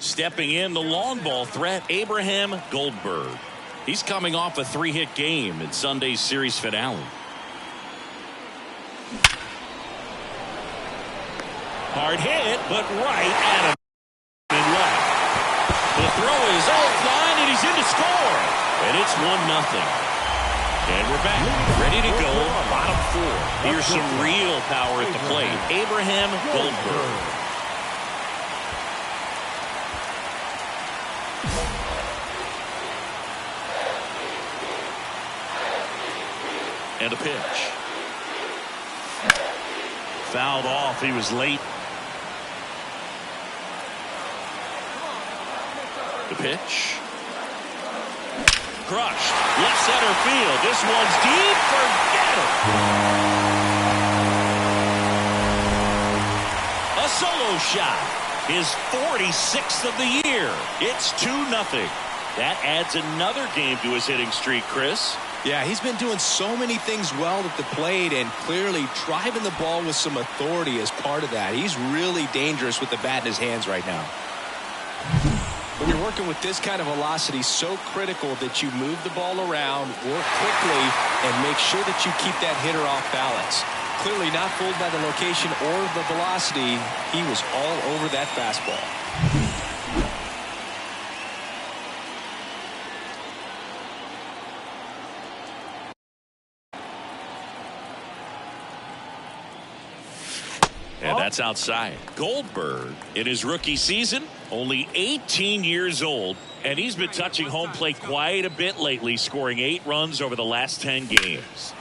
Stepping in, the long ball threat, Abraham Goldberg. He's coming off a 3-hit game in Sunday's series finale. Hard hit, but right at him and left. The throw is offline, and he's in to score. And it's 1-0. And we're back, ready to go, bottom 4. Here's some real power at the plate. Abraham Goldberg. And a pitch. Fouled off. He was late. The pitch. Crushed. Left center field. This one's deep. Forget it. A solo shot. His 46th of the year. It's 2-0. That adds another game to his hitting streak, Chris. Yeah, he's been doing so many things well at the plate and clearly driving the ball with some authority as part of that. He's really dangerous with the bat in his hands right now. When you're working with this kind of velocity, so critical that you move the ball around, work quickly, and make sure that you keep that hitter off balance. Clearly not fooled by the location or the velocity. He was all over that fastball. And that's outside. Goldberg, in his rookie season, only 18 years old, and he's been touching home plate quite a bit lately, scoring 8 runs over the last 10 games.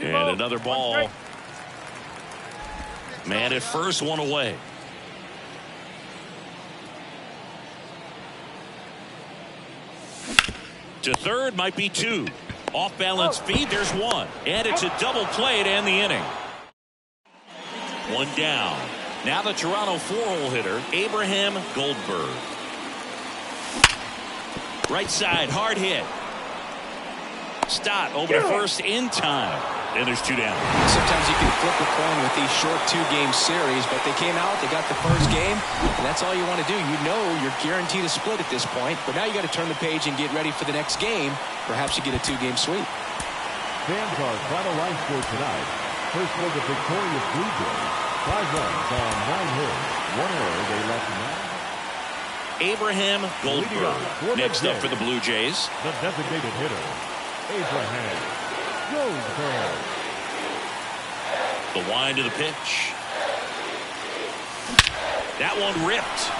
And another ball. Man at first, one away. To third, might be 2. Off balance feed, there's 1. And it's a double play to end the inning. 1 down. Now the Toronto 4-hole hitter, Abraham Goldberg. Right side, hard hit. Stott over to first in time. And there's 2 down. Sometimes you can flip a coin with these short 2-game series, but they came out, they got the first game, and that's all you want to do. You know you're guaranteed a split at this point, but now you got to turn the page and get ready for the next game. Perhaps you get a 2-game sweep. Fans are final line score tonight. First for the victorious Blue Jays. 5 runs on 9 hits. 1 error. They left 9. Abraham Goldberg next up for the Blue Jays. The designated hitter, Abraham Goldberg. The wind of the pitch. That one ripped.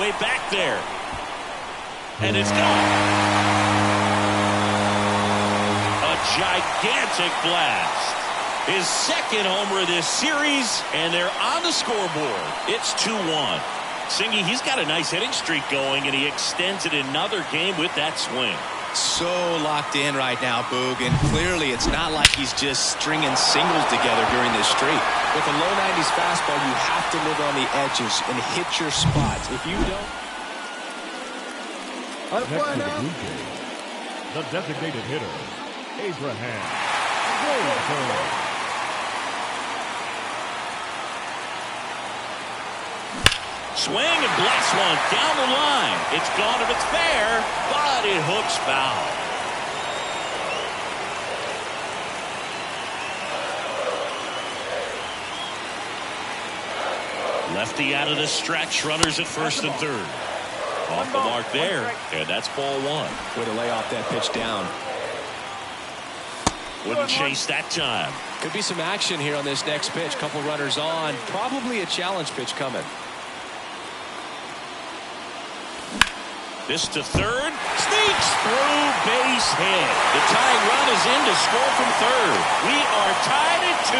Way back there. And it's gone. A gigantic blast. His second homer of this series, and they're on the scoreboard. It's 2-1. Singy, he's got a nice hitting streak going, and he extends it another game with that swing. So locked in right now, Boog, and clearly it's not like he's just stringing singles together during this streak. With a low 90s fastball, you have to live on the edges and hit your spots. If you don't... Next to the Blue Jays, the designated hitter, Abraham Goldberg. Swing and blast one down the line. It's gone if it's fair, but it hooks foul. Lefty out of the stretch. Runners at first and third. Off the mark there, and that's ball 1. Way to lay off that pitch down. Wouldn't chase that time. Could be some action here on this next pitch. Couple runners on. Probably a challenge pitch coming. This to third. Sneaks through, base hit. The tying run is in to score from third. We are tied at 2.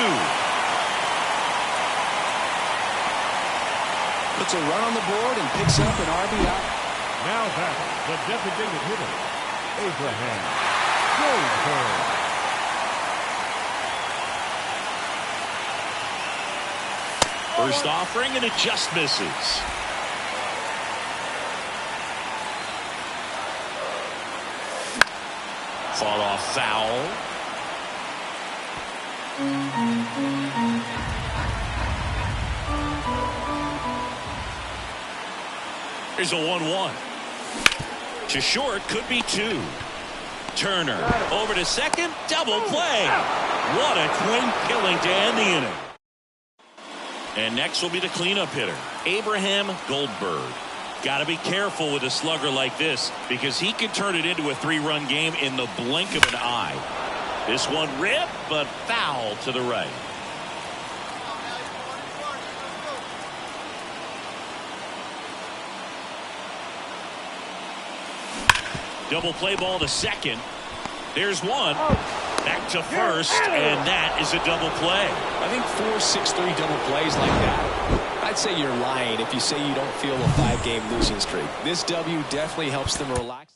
Puts a run on the board and picks up an RBI. Now back, the designated hitter, Abraham Goldberg. First offering, and it just misses. Fought off foul. Here's a 1-1. To short, could be 2. Turner over to second, double play. What a clean killing to end the inning. And next will be the cleanup hitter, Abraham Goldberg. Got to be careful with a slugger like this because he can turn it into a 3-run game in the blink of an eye. This one ripped, but foul to the right. Double play ball to second. There's one. Back to first, and that is a double play. I think 4, 6, 3 double plays like that, I'd say you're lying if you say you don't feel a 5-game losing streak. This W definitely helps them relax.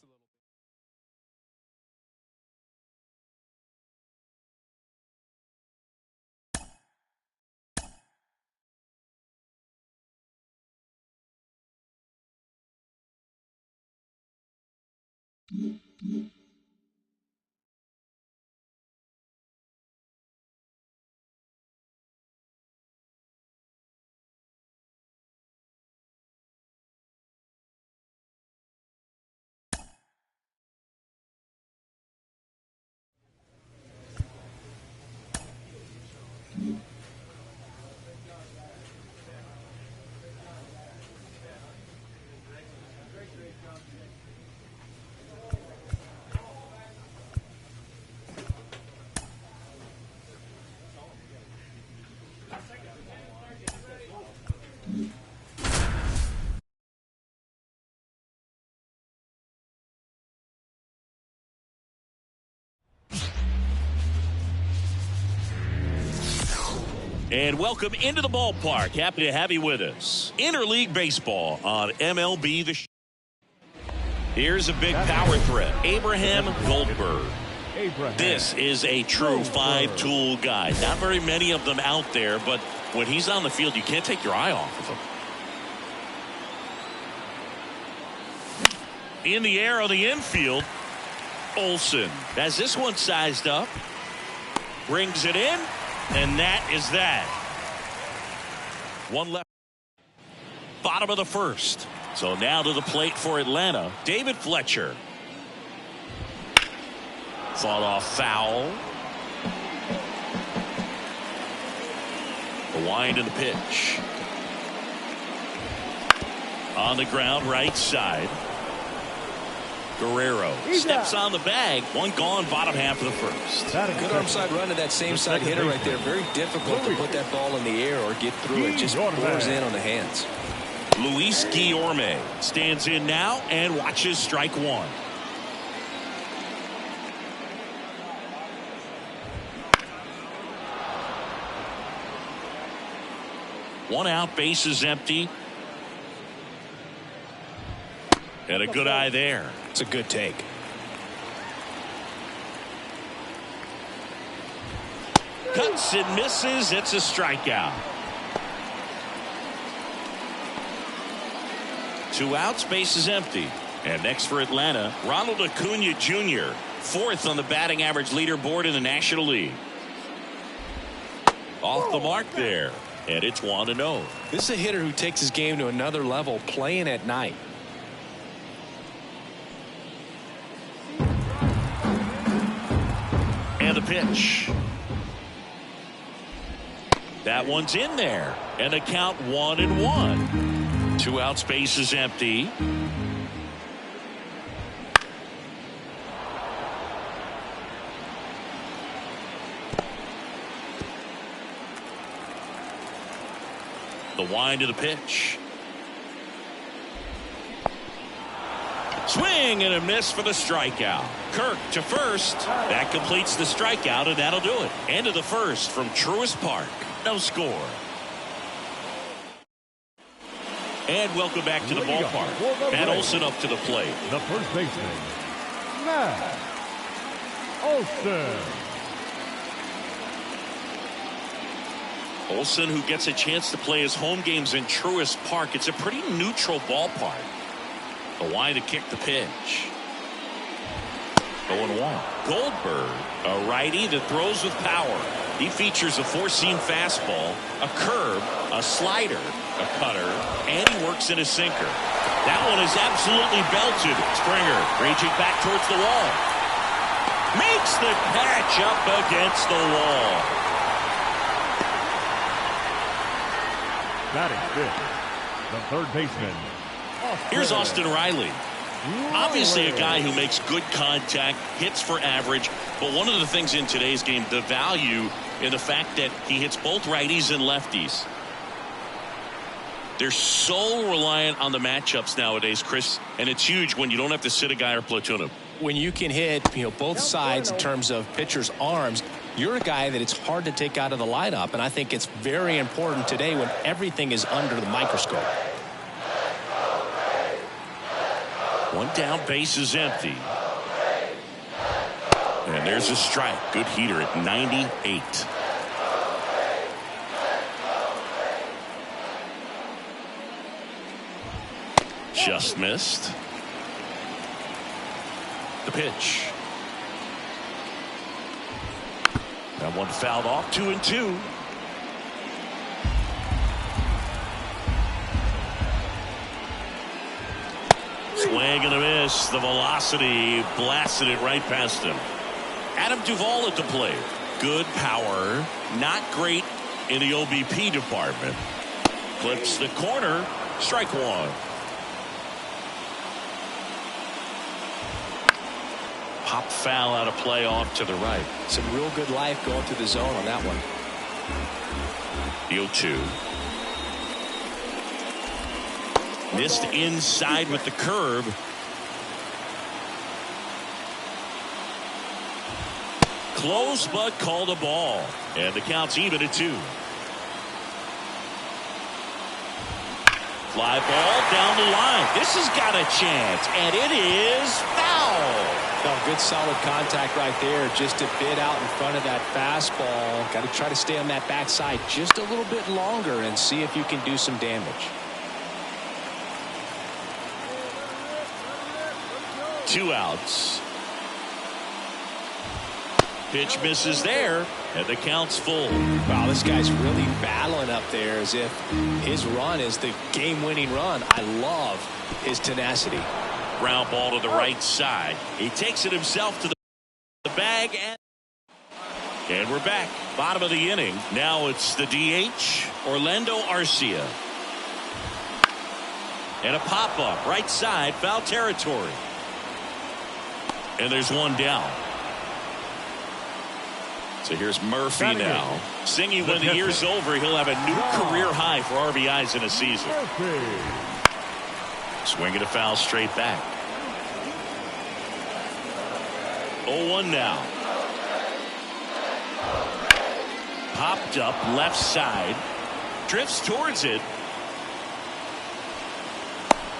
And welcome into the ballpark. Happy to have you with us. Interleague baseball on MLB The Show. Here's a big power threat, Abraham Goldberg. This is a true 5-tool guy. Not very many of them out there, but when he's on the field, you can't take your eye off of him. In the air on the infield, Olsen has this one sized up. Brings it in. And that is that. One left. Bottom of the first. So now to the plate for Atlanta, David Fletcher. Fought off foul. The wind and the pitch. On the ground, right side. Guerrero steps on the bag. One gone, bottom half of the first. Good arm side run to that same side hitter right there. Very difficult to put that ball in the air or get through it. Just pours in on the hands. Luis Guillorme stands in now and watches strike one. One out, base is empty. And a good eye there. It's a good take. Cuts and misses. It's a strikeout. 2 outs, base is empty. And next for Atlanta, Ronald Acuna Jr., 4th on the batting average leaderboard in the National League. Off the mark there. And it's 1-0. This is a hitter who takes his game to another level playing at night. And the pitch. That one's in there. And the count 1-1. 2 outs, base is empty. The wind of the pitch. Swing and a miss for the strikeout. Kirk to first. That completes the strikeout, and that'll do it. End of the first from Truist Park. No score. And welcome back to the ballpark. Matt Olson up to the plate. The first baseman, Matt Olson. Olson, who gets a chance to play his home games in Truist Park. It's a pretty neutral ballpark. The wind to kick the pitch. 0-1. Goldberg, a righty that throws with power. He features a four-seam fastball, a curve, a slider, a cutter, and he works in a sinker. That one is absolutely belted. Springer reaching back towards the wall. Makes the catch up against the wall. Batting fifth, the third baseman. Here's Austin Riley. Obviously a guy who makes good contact, hits for average, but one of the things in today's game, the value in the fact that he hits both righties and lefties. They're so reliant on the matchups nowadays, Chris, and it's huge when you don't have to sit a guy or platoon him. When you can hit, both sides in terms of pitchers' arms, you're a guy that it's hard to take out of the lineup, and I think it's very important today when everything is under the microscope. One down, base is empty. And there's a strike. Good heater at 98. Just missed. The pitch. That one fouled off. 2-2. Swing and a miss. The velocity blasted it right past him. Adam Duvall at the plate. Good power. Not great in the OBP department. Clips the corner. Strike one. Pop foul out of play off to the right. Some real good life going through the zone on that one. The 0-2. Missed inside with the curve. Close but called a ball. And the count's even at 2. Fly ball down the line. This has got a chance. And it is foul. Oh, good solid contact right there. Just a bit out in front of that fastball. Got to try to stay on that backside just a little bit longer and see if you can do some damage. 2 outs. Pitch misses there, and the count's full. Wow, this guy's really battling up there as if his run is the game-winning run. I love his tenacity. Ground ball to the right side. He takes it himself to the bag, and we're back. Bottom of the inning. Now it's the DH, Orlando Arcia. And a pop-up, right side, foul territory. And there's one down. So here's Murphy now. Singing when the year's over, he'll have a new career high for RBIs in a season. Swinging a foul straight back. 0-1 now. Popped up left side. Drifts towards it.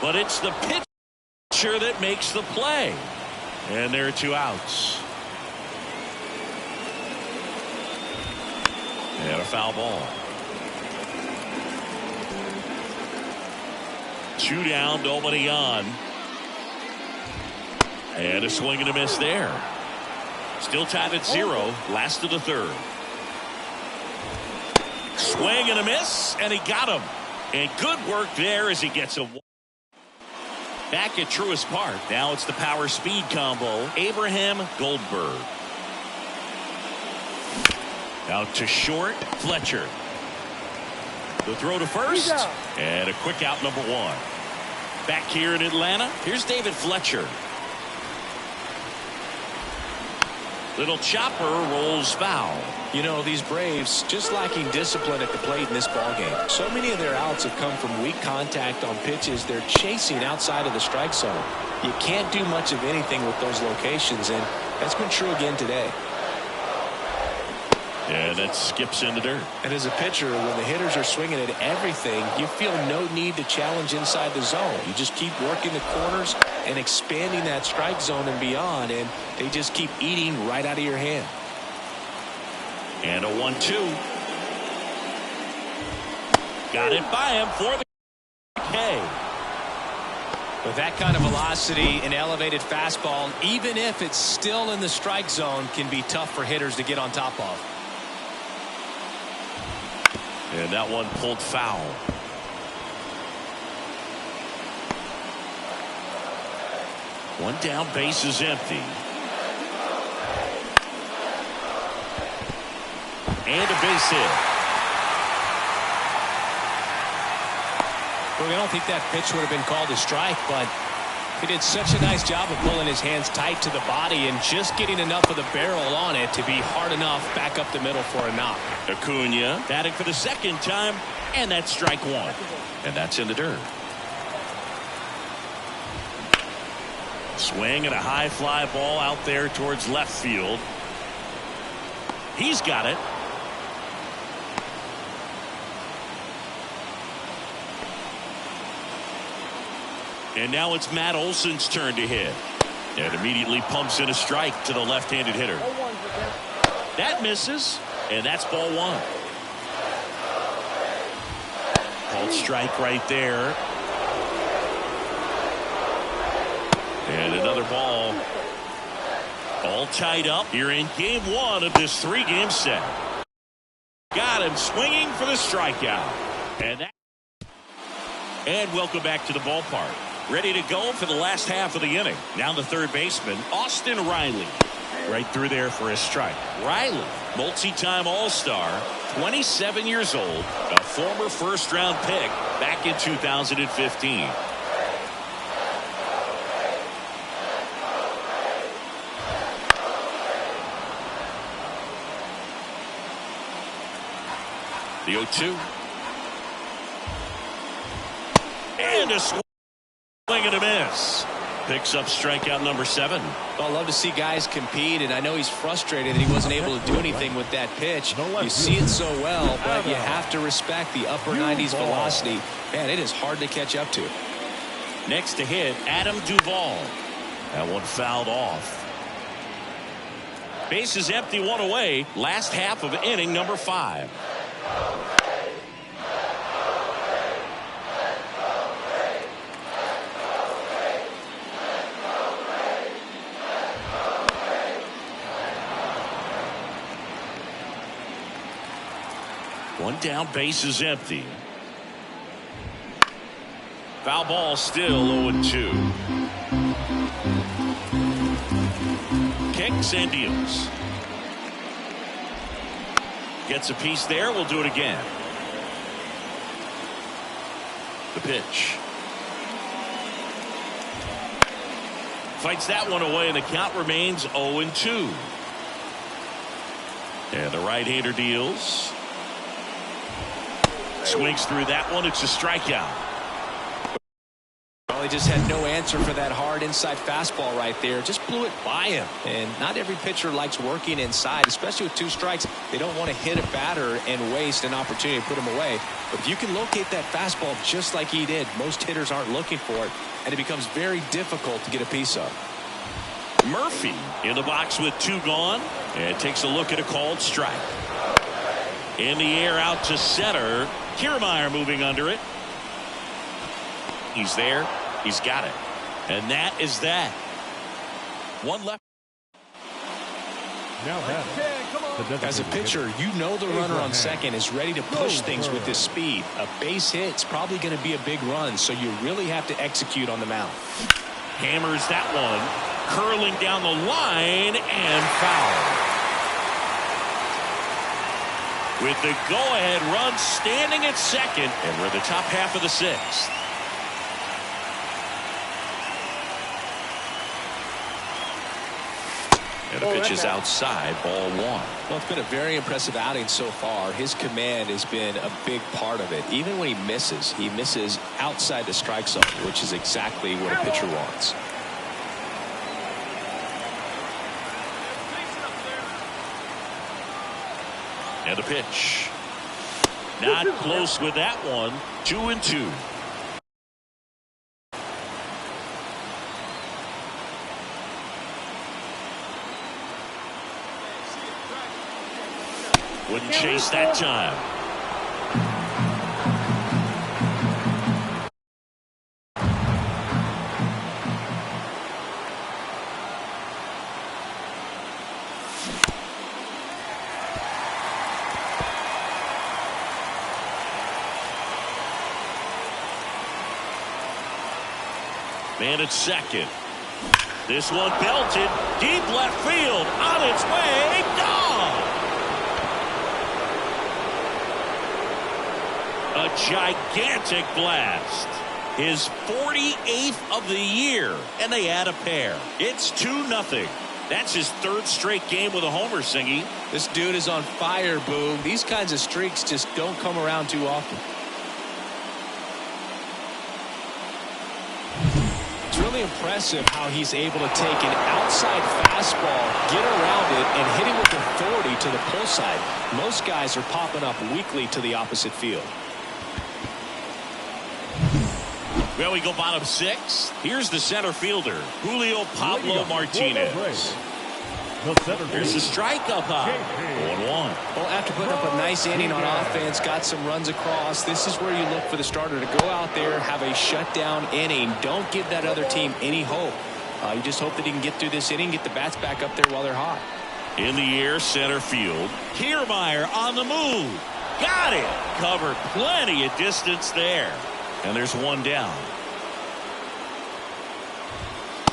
But it's the pitcher that makes the play. And there are 2 outs. And a foul ball. 2 down, nobody on. And a swing and a miss there. Still tied at 0. Last of the third. Swing and a miss, and he got him. And good work there as he gets a. Back at Truist Park. Now it's the power speed combo. Abraham Goldberg. Out to short. Fletcher. The throw to first. And a quick out, number 1. Back here in Atlanta. Here's David Fletcher. Little chopper rolls foul. These Braves just lacking discipline at the plate in this ballgame. So many of their outs have come from weak contact on pitches they're chasing outside of the strike zone. You can't do much of anything with those locations, and that's been true again today. And that skips in the dirt. And as a pitcher, when the hitters are swinging at everything, you feel no need to challenge inside the zone. You just keep working the corners and expanding that strike zone and beyond, and they just keep eating right out of your hand. And a 1-2. Got it by him for the K. With that kind of velocity, an elevated fastball, even if it's still in the strike zone, can be tough for hitters to get on top of. And that one pulled foul. One down, base is empty. And a base hit. Well, I don't think that pitch would have been called a strike, but he did such a nice job of pulling his hands tight to the body and just getting enough of the barrel on it to be hard enough back up the middle for a knock. Acuna batting for the second time, and that's strike one. And that's in the dirt. Swing and a high fly ball out there towards left field. He's got it. And now it's Matt Olson's turn to hit. And immediately pumps in a strike to the left-handed hitter. That misses, and that's ball one. Called strike right there. And another ball. All tied up here in game one of this three-game set. Got him swinging for the strikeout. And welcome back to the ballpark. Ready to go for the last half of the inning. Now the third baseman, Austin Riley. Right through there for a strike. Riley, multi-time All-Star, 27 years old, a former first-round pick back in 2015. The 0-2. And a swing and a miss. Picks up strikeout number 7. Well, I love to see guys compete, and I know he's frustrated that he wasn't able to do anything with that pitch. You see it so well, but you have to respect the upper 90s velocity. Man, it is hard to catch up to. Next to hit, Adam Duvall. That one fouled off. Base is empty, one away. Last half of inning number 5. One down, base is empty. Foul ball, still 0-2. Kicks and deals. Gets a piece there. We'll do it again. The pitch. Fights that one away, and the count remains 0-2. And the right-hander deals. Swings through that one. It's a strikeout. Well, he just had no answer for that hard inside fastball right there. Just blew it by him. And not every pitcher likes working inside, especially with 2 strikes. They don't want to hit a batter and waste an opportunity to put him away. But if you can locate that fastball just like he did, most hitters aren't looking for it, and it becomes very difficult to get a piece of. Murphy in the box with 2 gone, and takes a look at a called strike. In the air out to center. Kiermaier moving under it. He's there. He's got it. And that is that. One left. As a pitcher, you know the runner on second is ready to push things with his speed. A base hit's probably going to be a big run, so you really have to execute on the mound. Hammers that one. Curling down the line and foul. With the go-ahead run standing at second, and we're the top half of the 6th. And the pitch is outside, ball 1. Well, it's been a very impressive outing so far. His command has been a big part of it. Even when he misses outside the strike zone, which is exactly what a pitcher wants. And a pitch. Not close with that one. 2-2. Wouldn't chase that time. Man at second. This one belted. Deep left field. On its way. Gone. A gigantic blast. His 48th of the year. And they add a pair. It's 2-0. That's his third straight game with a homer, Singy. This dude is on fire, Boog. These kinds of streaks just don't come around too often. It's really impressive how he's able to take an outside fastball, get around it, and hit it with authority to the pull side. Most guys are popping up weakly to the opposite field. Well, we go bottom 6. Here's the center fielder, Julio Pablo Martinez. There's a strike up high. 1-1. Well, after putting up a nice inning on offense, got some runs across, this is where you look for the starter to go out there, have a shutdown inning. Don't give that other team any hope. You just hope that he can get through this inning, get the bats back up there while they're hot. In the air, center field. Kiermaier on the move. Got it. Covered plenty of distance there. And there's one down.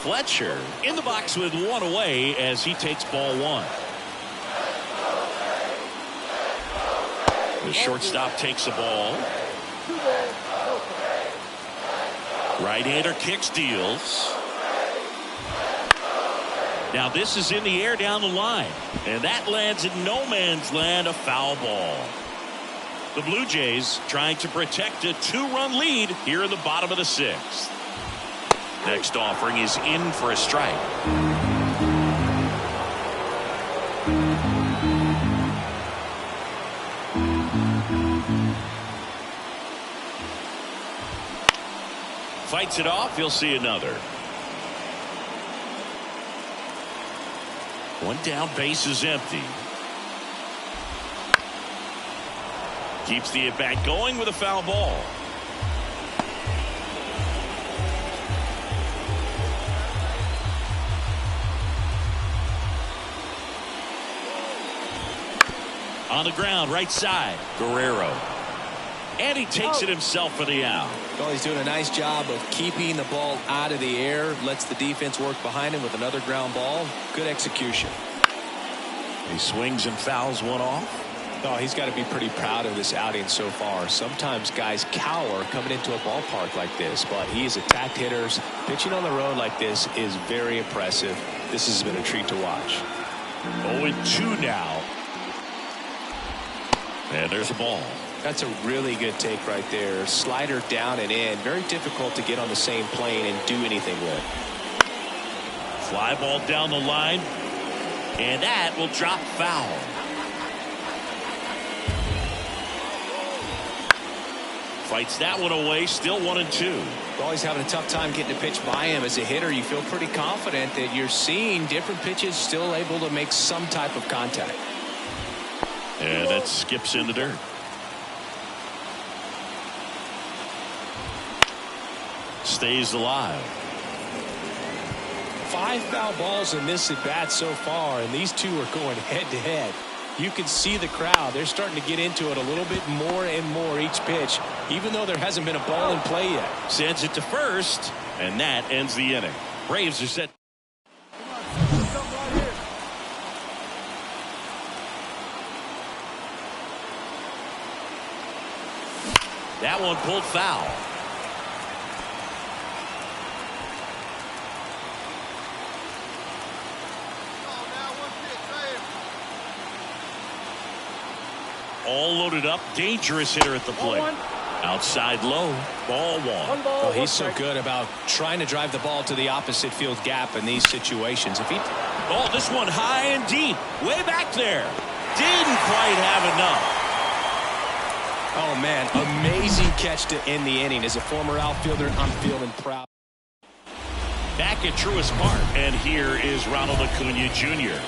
Fletcher in the box with one away as he takes ball 1. The shortstop takes the ball. Right-hander kicks, deals. Now this is in the air down the line. And that lands in no man's land, a foul ball. The Blue Jays trying to protect a 2-run lead here in the bottom of the 6th. Next offering is in for a strike. Fights it off. He'll see another. One down, base is empty. Keeps the at-bat going with a foul ball. On the ground, right side, Guerrero. And he takes it himself for the out. Well, he's doing a nice job of keeping the ball out of the air. Lets the defense work behind him with another ground ball. Good execution. He swings and fouls one off. Oh, he's got to be pretty proud of this outing so far. Sometimes guys cower coming into a ballpark like this, but he's attacked hitters. Pitching on the road like this is very impressive. This has been a treat to watch. 0-2 now. And there's a ball. That's a really good take right there. Slider down and in. Very difficult to get on the same plane and do anything with. Fly ball down the line. And that will drop foul. Fights that one away. Still 1-2. Always having a tough time getting a pitch by him. As a hitter, you feel pretty confident that you're seeing different pitches still able to make some type of contact. And that skips in the dirt. Stays alive. 5 foul balls in this at bat so far, and these two are going head to head. You can see the crowd. They're starting to get into it a little bit more and more each pitch, even though there hasn't been a ball in play yet. Sends it to first, and that ends the inning. Braves are set. That one pulled foul. All loaded up. Dangerous hitter at the plate. Outside low. Ball 1. Well, he's so good about trying to drive the ball to the opposite field gap in these situations. If he... Oh, this one high and deep. Way back there. Didn't quite have enough. Oh, man, amazing catch to end the inning. As a former outfielder, I'm feeling proud. Back at Truist Park, and here is Ronald Acuna Jr.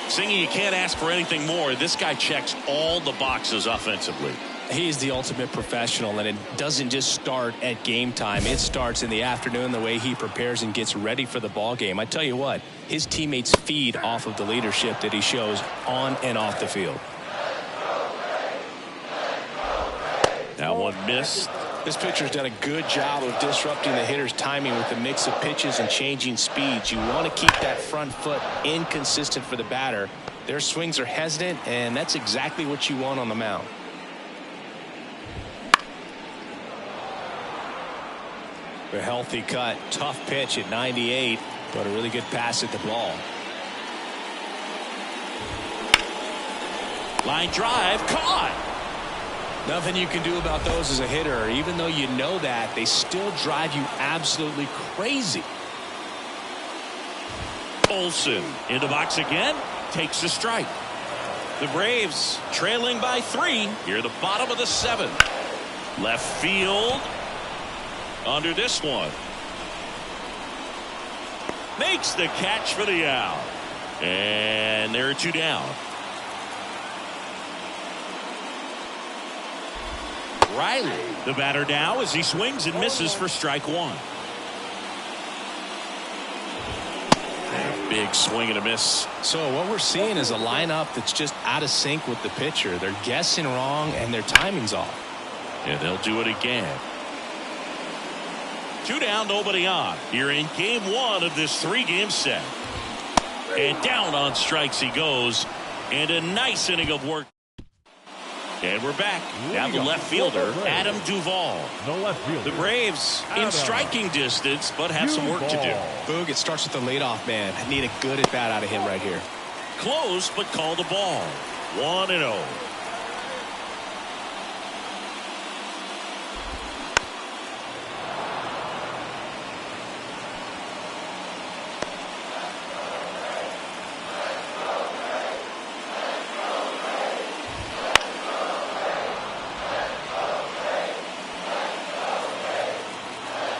Singing, you can't ask for anything more. This guy checks all the boxes offensively. He's the ultimate professional, and it doesn't just start at game time. It starts in the afternoon, the way he prepares and gets ready for the ball game. I tell you what, his teammates feed off of the leadership that he shows on and off the field. That one missed. This pitcher's done a good job of disrupting the hitter's timing with a mix of pitches and changing speeds. You want to keep that front foot inconsistent for the batter. Their swings are hesitant, and that's exactly what you want on the mound. A healthy cut, tough pitch at 98, but a really good pass at the ball. Line drive, caught. Nothing you can do about those as a hitter. Even though you know that, they still drive you absolutely crazy. Olsen in the box again, takes a strike. The Braves trailing by 3 here, the bottom of the 7th. Left field under this one. Makes the catch for the out. And there are 2 down. Riley, the batter now, as he swings and misses for strike 1. Big swing and a miss. So what we're seeing is a lineup that's just out of sync with the pitcher. They're guessing wrong and their timing's off. And they'll do it again. 2 down, nobody on. Here in game 1 of this 3-game set. And down on strikes he goes. And a nice inning of work. And we're back. Now the left fielder, Adam Duvall. No left fielder. The Braves in striking distance, but have some work to do. Boog, it starts with the leadoff man. I need a good at-bat out of him right here. Close, but call the ball. 1-0.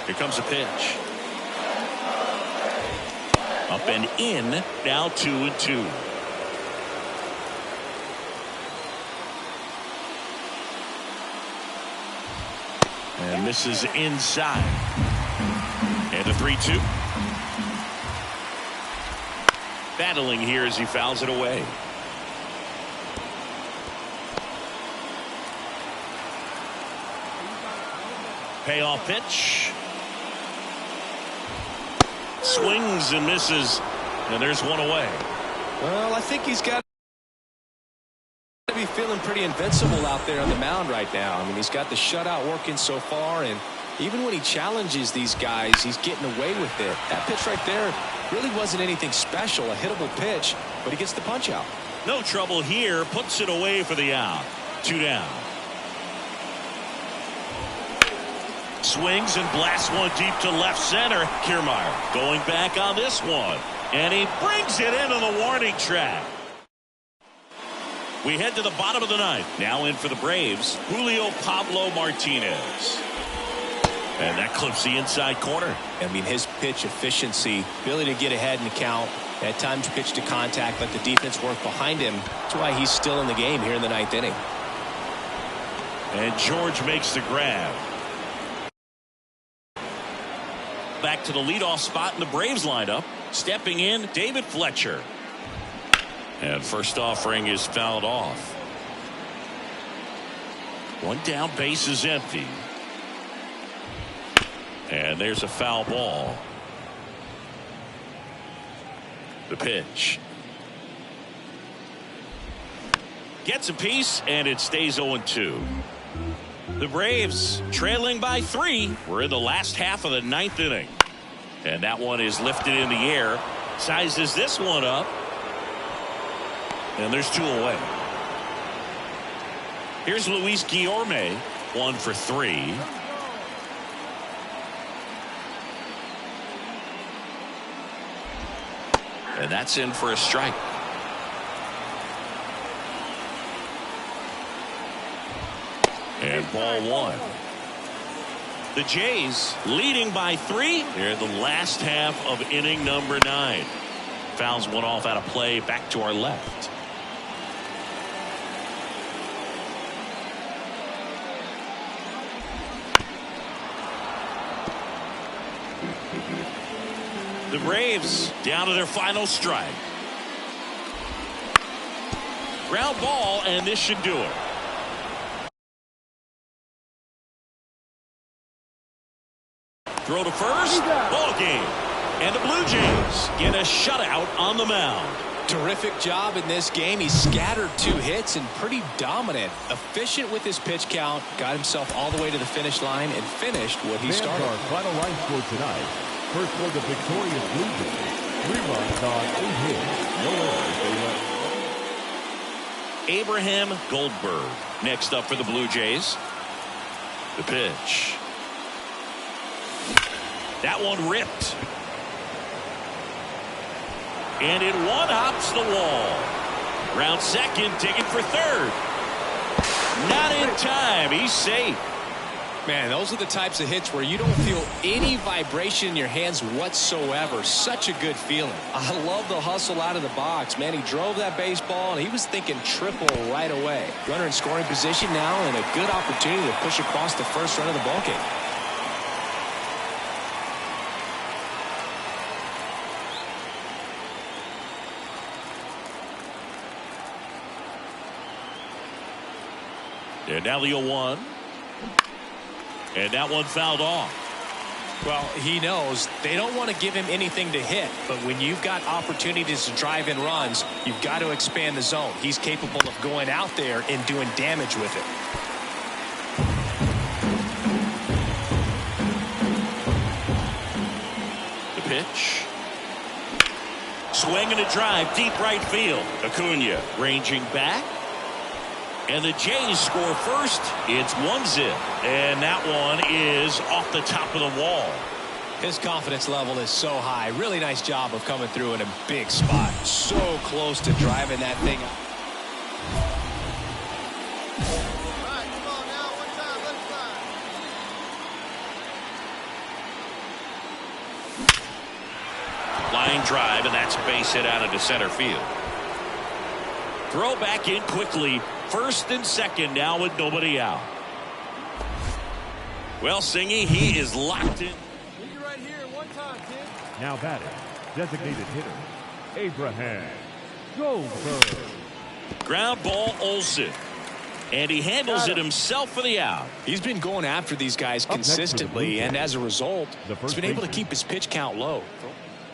Here comes a pitch. Up and in. Now 2-2. And misses inside. And a 3-2. Battling here as he fouls it away. Payoff pitch. Swings and misses, and there's 1 away. Well, I think he's got to be feeling pretty invincible out there on the mound right now. I mean, he's got the shutout working so far, and even when he challenges these guys, he's getting away with it. That pitch right there really wasn't anything special, a hittable pitch, but he gets the punch out. No trouble here, puts it away for the out. 2 down. Swings and blasts one deep to left center. Kiermaier going back on this one. And he brings it into the warning track. We head to the bottom of the 9th. Now in for the Braves, Julio Pablo Martinez. And that clips the inside corner. I mean, his pitch efficiency, ability to get ahead in the count, at times pitch to contact, let the defense work behind him. That's why he's still in the game here in the 9th inning. And George makes the grab. Back to the leadoff spot in the Braves lineup. Stepping in, David Fletcher. And first offering is fouled off. 1 down, base is empty. And there's a foul ball. The pitch. Gets a piece, and it stays 0-2. The Braves trailing by 3. We're in the last half of the 9th inning. And that one is lifted in the air. Sizes this one up. And there's 2 away. Here's Luis Guillorme. 1 for 3. And that's in for a strike. And ball 1. The Jays leading by 3. They're in the last half of inning number 9. Fouls one off out of play back to our left. The Braves down to their final strike. Ground ball, and this should do it. Throw to first. Ball game. And the Blue Jays get a shutout on the mound. Terrific job in this game. He scattered 2 hits and pretty dominant. Efficient with his pitch count. Got himself all the way to the finish line and finished what he started. Our final line score tonight. First for the victorious Blue Jays. 3 runs on 8 hits. No errors. They left. Abraham Goldberg next up for the Blue Jays. The pitch. That one ripped. And it one-hops the wall. Round second, digging for third. Not in time. He's safe. Man, those are the types of hits where you don't feel any vibration in your hands whatsoever. Such a good feeling. I love the hustle out of the box. Man, he drove that baseball, and he was thinking triple right away. Runner in scoring position now, and a good opportunity to push across the first run of the ball game. And now the 0-1. And that one fouled off. Well, he knows they don't want to give him anything to hit, but when you've got opportunities to drive in runs, you've got to expand the zone. He's capable of going out there and doing damage with it. The pitch. Swing and a drive, deep right field. Acuna ranging back. And the Jays score first. It's 1-0. And that one is off the top of the wall. His confidence level is so high. Really nice job of coming through in a big spot. So close to driving that thing out. All right, come on now. One time, let's fly. Line drive, and that's a base hit out into center field. Throw back in quickly. First and second now with nobody out. Well, Singy, he is locked in. Leave you right here. One time, kid. Now batting, designated hitter, Abraham Goldberg. Ground ball, Olsen. And he handles it himself for the out. He's been going after these guys consistently, and as a result, he's been able to keep his pitch count low.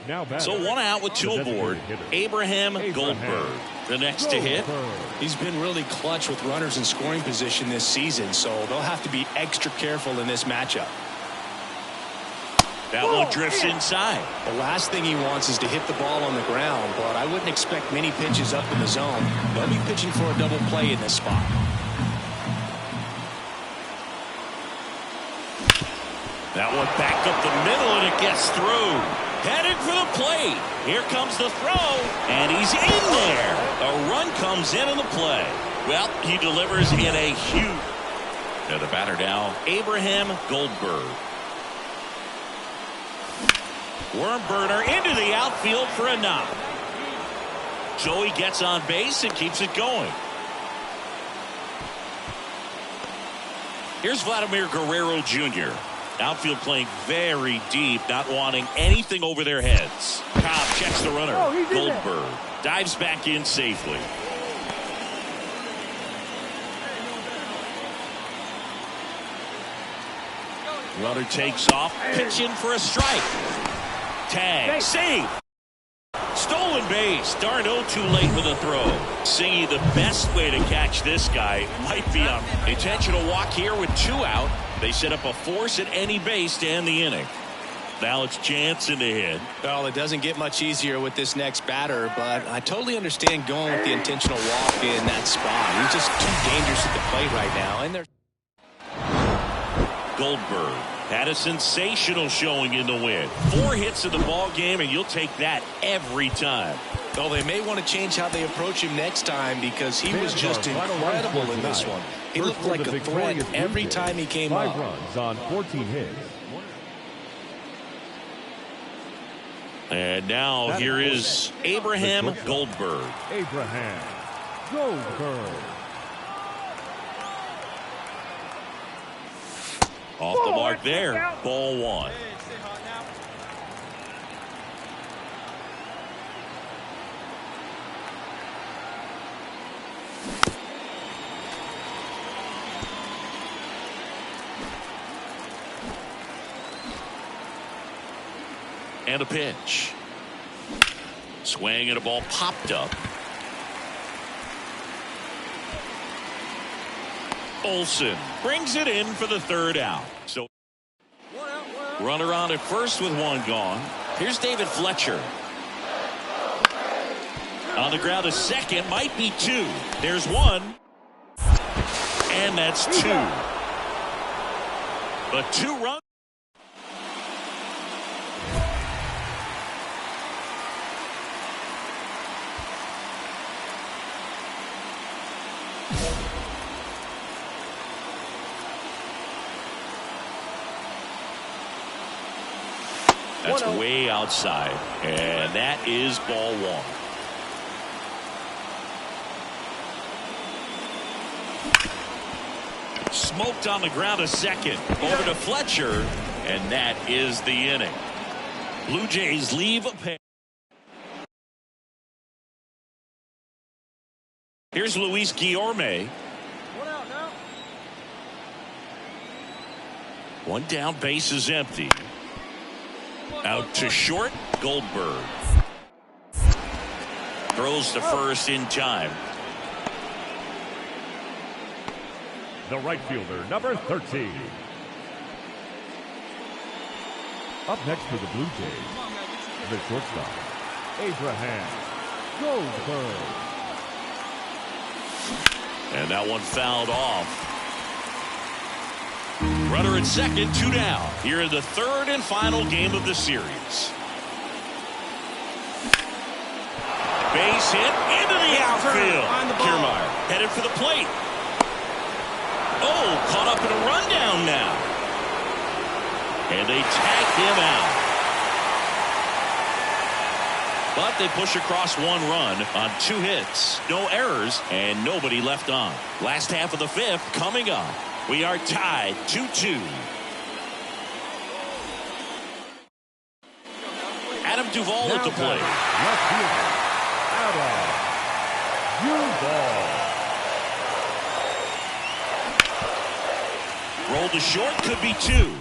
Now So 1 out with 2 aboard. Abraham Goldberg, the next to hit. He's been really clutch with runners in scoring position this season, so they'll have to be extra careful in this matchup. That one drifts inside. The last thing he wants is to hit the ball on the ground, but I wouldn't expect many pitches up in the zone. They'll be pitching for a double play in this spot. That one back up the middle, and it gets through. Headed for the plate. Here comes the throw, and he's in there. A run comes in on the play. Well, he delivers in a huge. Now the batter now, Abraham Goldberg. Worm burner into the outfield for a knock. Joey gets on base and keeps it going. Here's Vladimir Guerrero Jr. Outfield playing very deep, not wanting anything over their heads. Cobb checks the runner. Goldberg dives back in safely. Runner takes off, pitch in for a strike. Tag, save. Stolen base. Darno too late with a throw. Singy, the best way to catch this guy might be an intentional walk here with 2 out. They set up a force at any base to end the inning. Now it's Jansen to hit. Well, it doesn't get much easier with this next batter, but I totally understand going with the intentional walk in that spot. He's just too dangerous at the plate right now. And there's Goldberg had a sensational showing in the win. 4 hits in the ball game, and you'll take that every time. Well, they may want to change how they approach him next time because he was just incredible in this one. He looked like a threat every time he came up. 5 runs on 14 hits. And now here is Abraham Goldberg. Abraham Goldberg. Off the mark there. Ball 1. Hey, stay hot now. And a pitch. Swing and a ball popped up. Olsen brings it in for the third out. So runner on at first with one gone. Here's David Fletcher. On the ground, a second, might be two. There's one. And that's two. But 2 runs. That's way outside. And that is ball one. Smoked on the ground a second. Over to Fletcher. And that is the inning. Blue Jays leave a pair. Here's Luis Guillorme. 1 out now. One down, base is empty. Out to short, Goldberg. Throws to first in time. The right fielder, number 13. Up next for the Blue Jays, the shortstop, Abraham Goldberg. And that one fouled off. Runner at second, 2 down. Here in the third and final game of the series. Base hit into the outfield. Kiermaier headed for the plate. Oh, caught up in a rundown now. And they tagged him out. But they push across 1 run on 2 hits. No errors and nobody left on. Last half of the 5th coming up. We are tied 2-2. Adam Duvall at the plate. Left fielder, Adam Duvall. Roll to short, could be 2.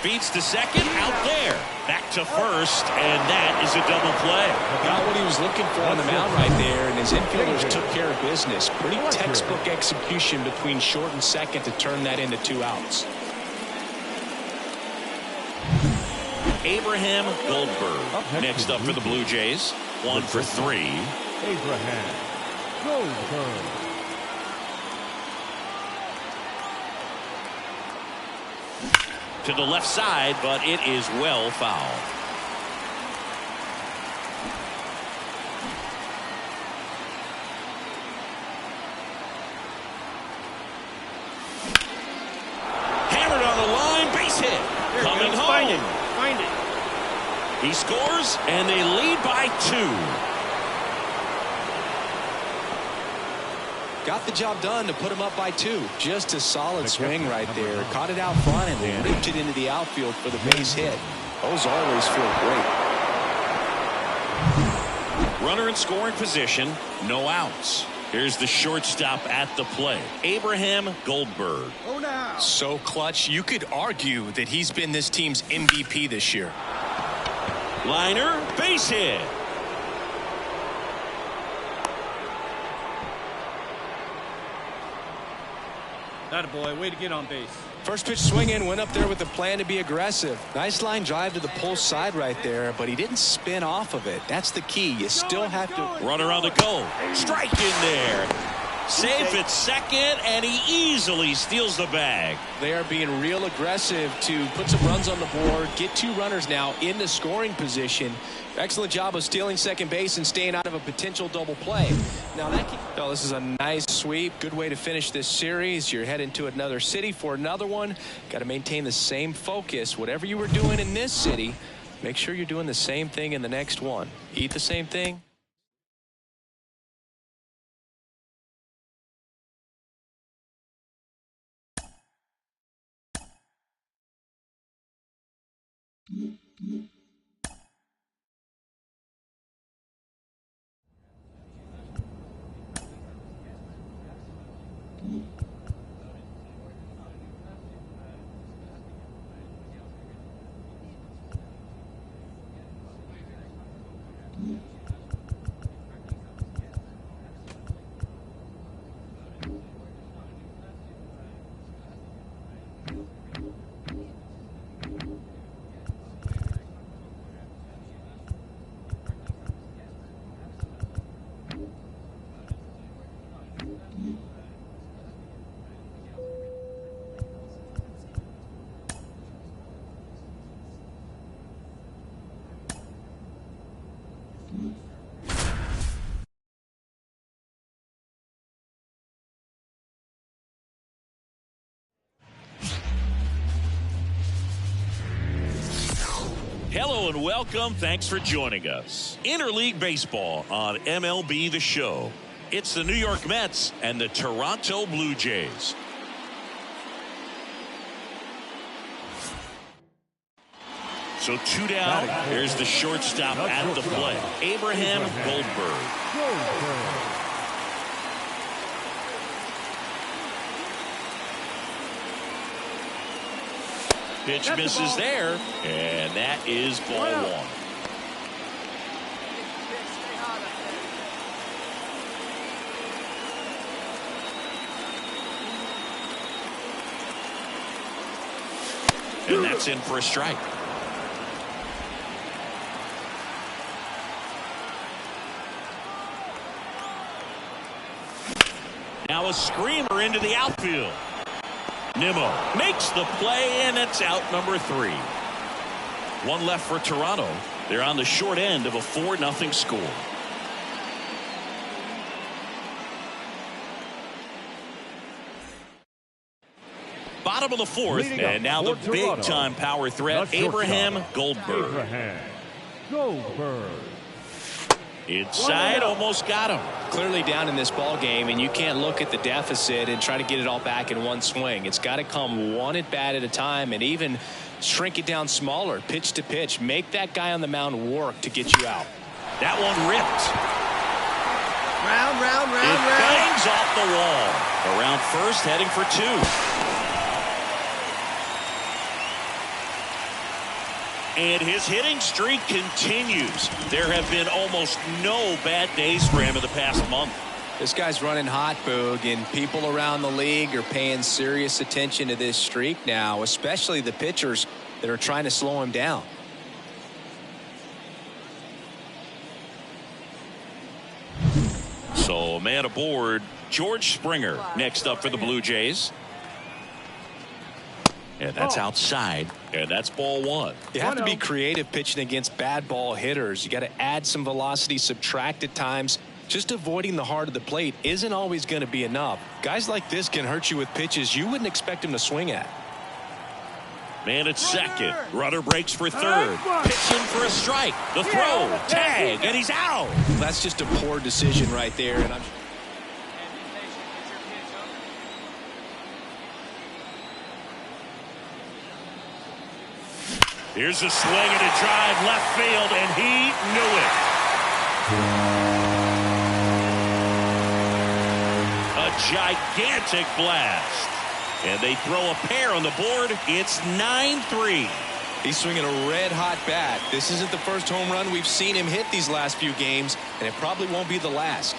Feeds to second, out there. Back to first, and that is a double play. Got what he was looking for on the mound right there, and his infielders took care of business. Pretty textbook execution between short and second to turn that into 2 outs. Abraham Goldberg next up for the Blue Jays. 1 for 3. Abraham Goldberg. To the left side, but it is well fouled. Hammered on the line, base hit. Coming home. Find it. He scores, and they lead by 2. Got the job done to put him up by 2. Just a solid swing right there. Caught it out front and ripped it into the outfield for the base hit. Those always feel great. Runner in scoring position, no outs. Here's the shortstop at the plate, Abraham Goldberg. Oh, now. So clutch, you could argue that he's been this team's MVP this year. Liner, base hit. Attaboy, way to get on base. First pitch swing in, went up there with a plan to be aggressive. Nice line drive to the pull side right there, but he didn't spin off of it. That's the key. You still have to. Runner on the go. Strike in there. Safe at second, and he easily steals the bag. They are being real aggressive to put some runs on the board, get 2 runners now in the scoring position. Excellent job of stealing second base and staying out of a potential double play. Now this is a nice sweep. Good way to finish this series. You're heading to another city for another one. Got to maintain the same focus. Whatever you were doing in this city, make sure you're doing the same thing in the next one. Eat the same thing. Hello and welcome. Thanks for joining us. Interleague Baseball on MLB The Show. It's the New York Mets and the Toronto Blue Jays. So 2 down. Here's the shortstop at the plate, Abraham Goldberg. Pitch misses there, and that is ball one. And that's in for a strike. Now a screamer into the outfield. Nimmo makes the play, and it's out number 3. One left for Toronto. They're on the short end of a 4-0 score. Bottom of the 4th, and now the big-time power threat, Abraham Goldberg. Inside, almost got him. Clearly down in this ball game, and you can't look at the deficit and try to get it all back in one swing. It's got to come one at bat at a time, and even shrink it down smaller, pitch to pitch. Make that guy on the mound work to get you out. That one ripped. Round. It bangs off the wall. Around first, heading for 2. And his hitting streak continues. There have been almost no bad days for him in the past month. This guy's running hot, Boog, and people around the league are paying serious attention to this streak now, especially the pitchers that are trying to slow him down. So a man aboard, George Springer, next up for the Blue Jays. And that's outside, and that's ball 1. You have to be creative pitching against bad ball hitters. You got to add some velocity, subtract at times. Just avoiding the heart of the plate isn't always going to be enough. Guys like this can hurt you with pitches you wouldn't expect him to swing at. Man at second. Runner breaks for third. Pitching for a strike. The throw, tag, and he's out. That's just a poor decision right there. And Here's a swing and a drive left field, and he knew it. A gigantic blast. And they throw a pair on the board. It's 9-3. he's swinging a red-hot bat. This isn't the first home run we've seen him hit these last few games, and it probably won't be the last.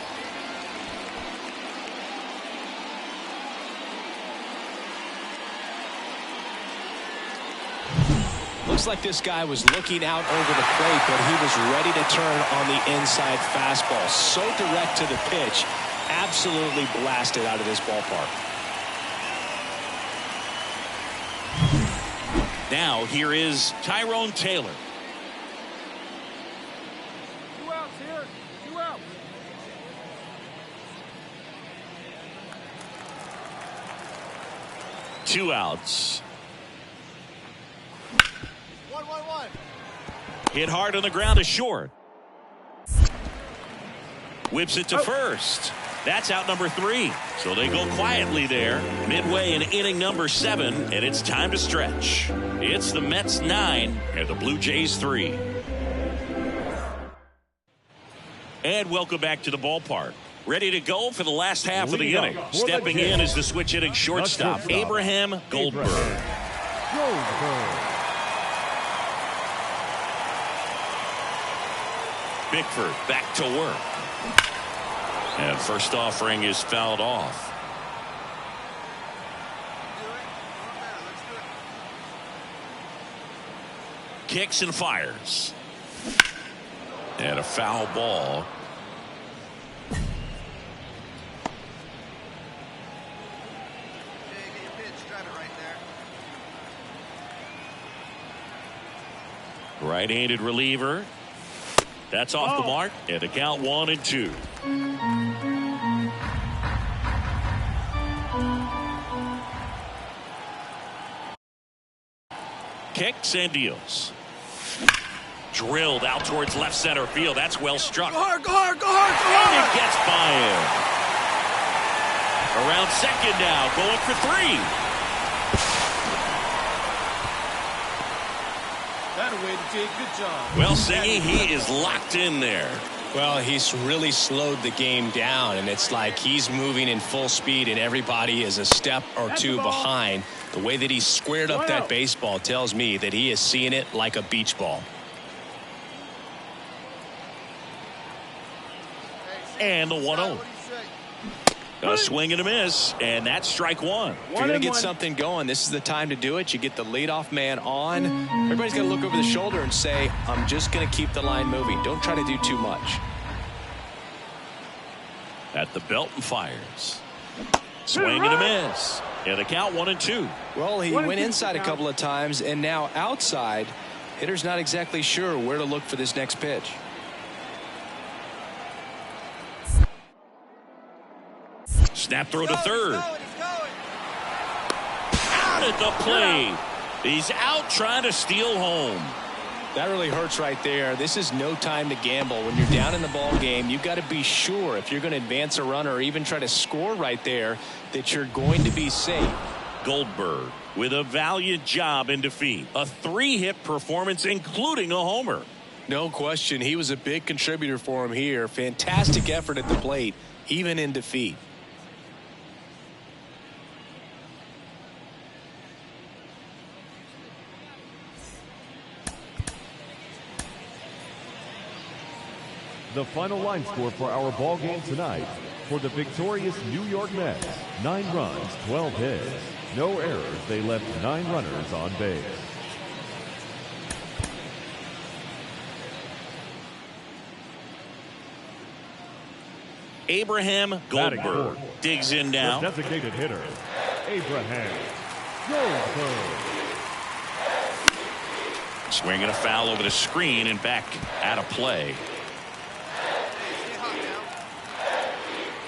Looks like this guy was looking out over the plate, but he was ready to turn on the inside fastball. So direct to the pitch. Absolutely blasted out of this ballpark. Now here is Tyrone Taylor. 2 outs here. 2 outs. Two outs. 1-1-1. Hit hard on the ground to short. Whips it to first. That's out number 3. So they go quietly there. Midway in inning number 7, and it's time to stretch. It's the Mets 9 and the Blue Jays 3. And welcome back to the ballpark. Ready to go for the last half of the inning. Stepping in is the switch hitting shortstop, Abraham Goldberg. Bickford back to work. And first offering is fouled off. Kicks and fires. And a foul ball. Right-handed reliever. That's off the mark, and the count 1-2. Kicks and deals. drilled out towards left center field. That's well struck. Go hard, go hard, go hard, go And it hard. gets by him. Around second now, going for 3. That way to take. Good job. Well, Singy, he is locked in there. Well, he's really slowed the game down, and it's like he's moving in full speed, and everybody is a step or two behind. The way that he squared up that baseball tells me that he is seeing it like a beach ball. And the 1-0. A swing and a miss, and that's strike 1. If you're going to get something going, this is the time to do it. You get the leadoff man on. Everybody's got to look over the shoulder and say, I'm just going to keep the line moving. Don't try to do too much. At the belt and fires. Swing and a miss. And the count 1-2. Well, he went inside a couple of times, and now outside. Hitter's not exactly sure where to look for this next pitch. Snap throw to third. Out at the plate. He's out trying to steal home. That really hurts right there. This is no time to gamble. When you're down in the ball game, you've got to be sure if you're going to advance a runner or even try to score right there that you're going to be safe. Goldberg with a valiant job in defeat. A 3-hit performance, including a homer. No question. He was a big contributor for him here. Fantastic effort at the plate, even in defeat. The final line score for our ball game tonight: for the victorious New York Mets, 9 runs, 12 hits, no errors. They left 9 runners on base. Abraham Goldberg digs in now. The designated hitter, Abraham Goldberg. Swinging a foul over the screen and back out of play.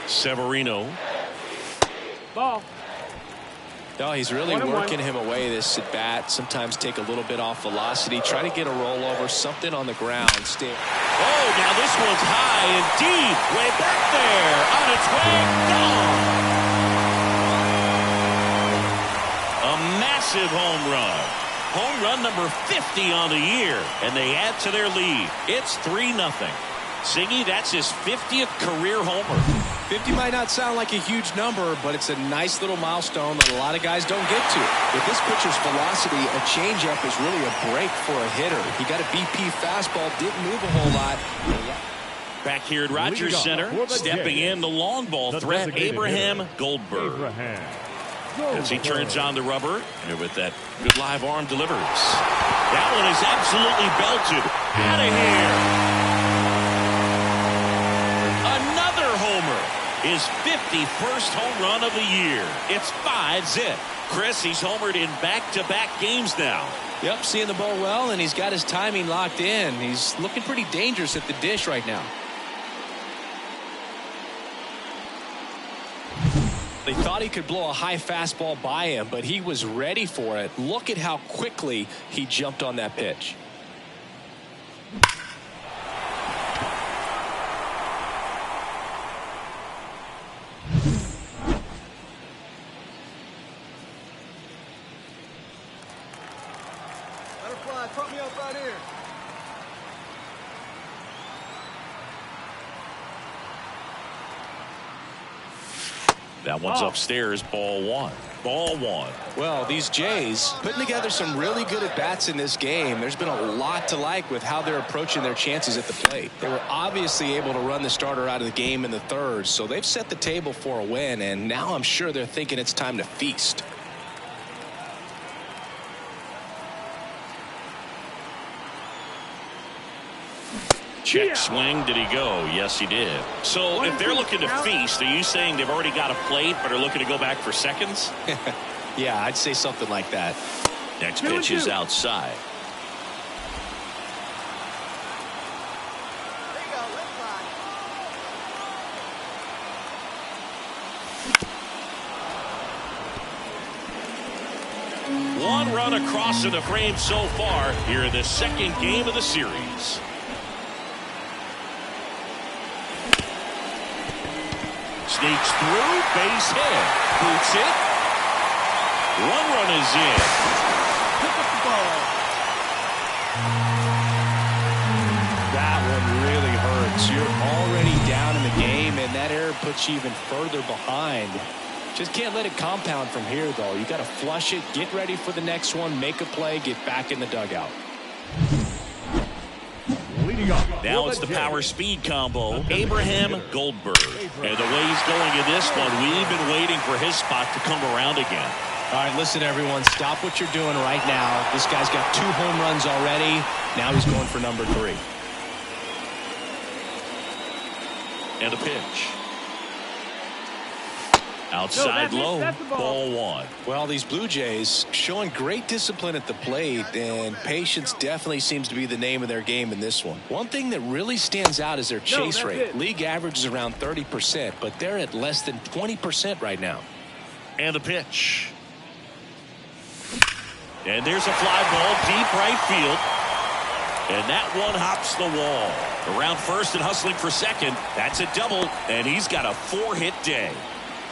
Severino. Ball. No, he's really working him away, this at bat. Sometimes take a little bit off velocity. Try to get a rollover, something on the ground. Stay. Oh, now this one's high and deep. Way back there. On its way. Gone. A massive home run. Home run number 50 on the year. And they add to their lead. It's 3-0. Singy, that's his 50th career homer. 50 might not sound like a huge number, but it's a nice little milestone that a lot of guys don't get to. With this pitcher's velocity, a changeup is really a break for a hitter. He got a BP fastball, didn't move a whole lot. Back here at Rogers Center, stepping in the long ball threat, Abraham Goldberg. As he turns on the rubber, and with that good live arm delivers. That one is absolutely belted. Out of here. His 51st home run of the year. It's 5-zip. Chris, he's homered in back-to-back games now. Yep, seeing the ball well, and he's got his timing locked in. He's looking pretty dangerous at the dish right now. They thought he could blow a high fastball by him, but he was ready for it. Look at how quickly he jumped on that pitch. Put me up right here. That one's upstairs. Ball 1. Ball 1. Well, these Jays putting together some really good at-bats in this game. There's been a lot to like with how they're approaching their chances at the plate. They were obviously able to run the starter out of the game in the third, so they've set the table for a win, and now I'm sure they're thinking it's time to feast. Check swing. Did he go? Yes, he did. So if they're looking to feast, are you saying they've already got a plate but are looking to go back for seconds? Yeah, I'd say something like that. Next pitch is outside. There you go. Left side. 1-1 run across in the frame so far here in the second game of the series. Sneaks through, base hit. Boots it. One run is in. Pick up the ball. That one really hurts. You're already down in the game, and that error puts you even further behind. Just can't let it compound from here, though. You got to flush it, get ready for the next one, make a play, get back in the dugout. Leading off. Now it's the power speed combo, Abraham Goldberg. And the way he's going in this one, we've been waiting for his spot to come around again. All right, listen, everyone. Stop what you're doing right now. This guy's got 2 home runs already. Now he's going for number 3. And a pitch. Outside low, ball 1. Well, these Blue Jays showing great discipline at the plate, and patience definitely seems to be the name of their game in this one. One thing that really stands out is their chase rate. League average is around 30%, but they're at less than 20% right now. And a pitch. And there's a fly ball deep right field. And that one hops the wall. Around first and hustling for second. That's a double, and he's got a 4-hit day.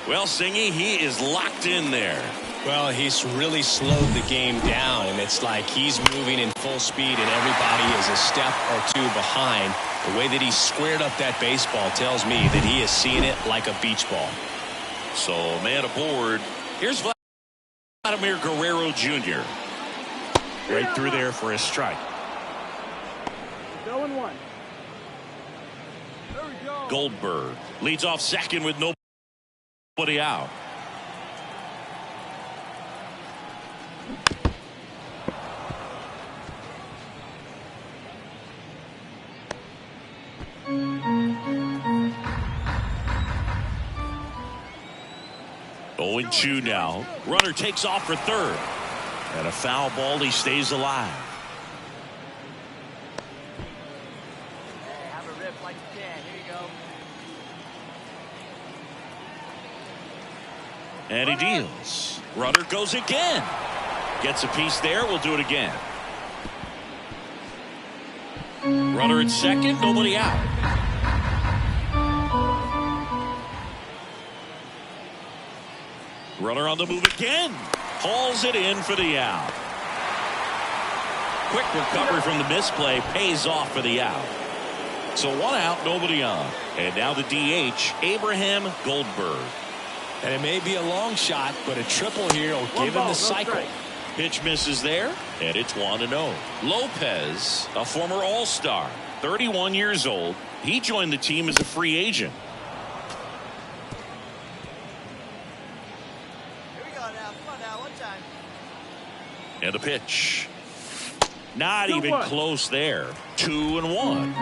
Well, Singy, he is locked in there. Well, he's really slowed the game down, and it's like he's moving in full speed, and everybody is a step or 2 behind. The way that he squared up that baseball tells me that he is seeing it like a beach ball. So, man aboard. Here's Vladimir Guerrero Jr. Right through there for a strike. 0-1. There we go. Goldberg leads off second with nobody out. Oh, and 2 now. Runner takes off for third. And a foul ball, he stays alive. Hey, have a rip like you can. Here you go. And he deals. Runner goes again. Gets a piece there. We'll do it again. Runner at second. Nobody out. Runner on the move again. Hauls it in for the out. Quick recovery from the misplay. Pays off for the out. So 1 out, nobody on. And now the DH, Abraham Goldberg. And it may be a long shot, but a triple here will give him the cycle. Pitch misses there, and it's 1-0. Lopez, a former All-Star, 31 years old. He joined the team as a free agent. Here we go now. Come on now. One time. And a pitch. Not even close there. 2-1.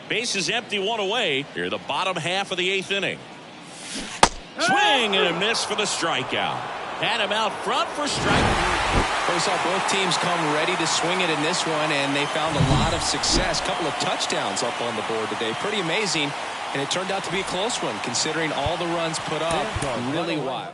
Base is empty, 1 away. Here, the bottom half of the 8th inning. Swing and a miss for the strikeout. Had him out front for strike. We saw both teams come ready to swing it in this one, and they found a lot of success. Couple of touchdowns up on the board today. Pretty amazing, and it turned out to be a close one, considering all the runs put up. Really wild.